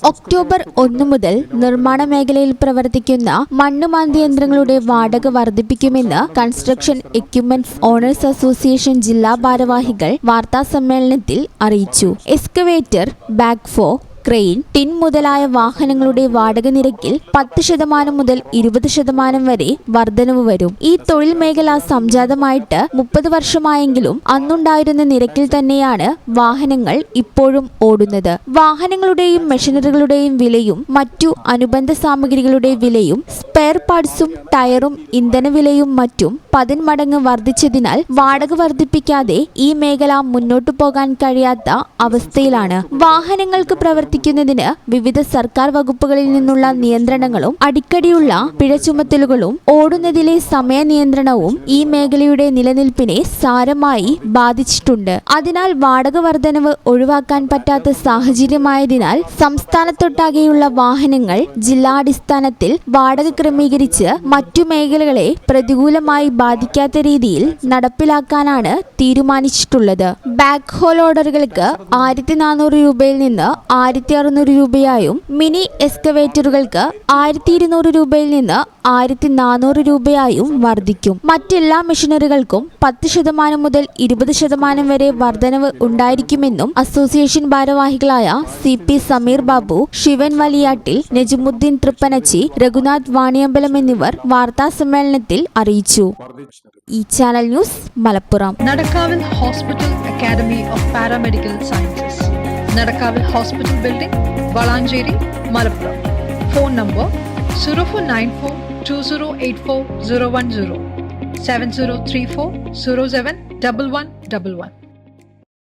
October 1 മുതൽ നിർമ്മാണ മേഖലയിൽ പ്രവർത്തിക്കുന്ന മണ്ണുമാന്തി യന്ത്രങ്ങളുടെ വാടക വർദ്ധിപ്പിക്കുമെന്ന് കൺസ്ട്രക്ഷൻ എക്യുപ്മെന്റ്സ് ഓണേഴ്സ് അസോസിയേഷൻ ജില്ലാ ഭാരവാഹികൾ വാർത്താസമ്മേളനത്തിൽ അറിയിച്ചു. എക്സ്കവേറ്റർ, ബാക്ക്ഹോ, ക്രെയിൻ, ടിൻ മുതലായ വാഹനങ്ങളുടെ വാടക നിരക്കിൽ 10% മുതൽ 20% വരെ വർധനവ് വരും. ഈ തൊഴിൽ മേഖല സംജാതമായിട്ട് 30 വർഷമായെങ്കിലും അന്നുണ്ടായിരുന്ന നിരക്കിൽ തന്നെയാണ് വാഹനങ്ങൾ ഇപ്പോഴും ഓടുന്നത്. വാഹനങ്ങളുടെയും മെഷീനറികളുടെയും വിലയും മറ്റു അനുബന്ധ സാമഗ്രികളുടെ വിലയും സ്പെയർ പാർട്സും ടയറും ഇന്ധനവിലയും മറ്റും 10 മടങ്ങ് വർദ്ധിച്ചതിനാൽ വാടക വർദ്ധിപ്പിക്കാതെ ഈ മേഖല മുന്നോട്ടു പോകാൻ കഴിയാത്ത അവസ്ഥയിലാണ്. വാഹനങ്ങൾക്ക് പ്രവർത്തിക്കുന്നതിന് വിവിധ സർക്കാർ വകുപ്പുകളിൽ നിന്നുള്ള നിയന്ത്രണങ്ങളും അടിക്കടിയുള്ള പിഴ ചുമത്തലുകളും ഓടുന്നതിലെ സമയ നിയന്ത്രണവും ഈ മേഖലയുടെ നിലനിൽപ്പിനെ സാരമായി ബാധിച്ചിട്ടുണ്ട്. അതിനാൽ വാടക വർധനവ് ഒഴിവാക്കാൻ പറ്റാത്ത സാഹചര്യമായതിനാൽ സംസ്ഥാനത്തൊട്ടാകെയുള്ള വാഹനങ്ങൾ ജില്ലാടിസ്ഥാനത്തിൽ വാടക ക്രമീകരിച്ച് മറ്റു മേഖലകളെ പ്രതികൂലമായി ബാധിക്കാത്ത രീതിയിൽ നടപ്പിലാക്കാനാണ് തീരുമാനിച്ചിട്ടുള്ളത്. ബാക്ക്ഹോ ലോഡറുകൾക്ക് 1400 രൂപയിൽ നിന്ന് 1600 രൂപയായും മിനി എക്സ്കവേറ്ററുകൾക്ക് 1200 രൂപയിൽ നിന്ന് 1400 രൂപയായും വർദ്ധിക്കും. മറ്റെല്ലാ മെഷീനറികൾക്കും 10% മുതൽ 20% വരെ വർധനവ് ഉണ്ടായിരിക്കുമെന്നും അസോസിയേഷൻ ഭാരവാഹികളായ CP സമീർ ബാബു, ശിവൻ വലിയാട്ടിൽ, നജമുദ്ദീൻ തൃപ്പനച്ചി, രഘുനാഥ് വാണിയമ്പലം എന്നിവർ വാർത്താസമ്മേളനത്തിൽ അറിയിച്ചു. ഈ channel news, Malappuram. Nadakkavil hospital academy of paramedical sciences, Nadakkavil hospital building, Valanchery, Malappuram. Phone number 04942084 010 7034071111.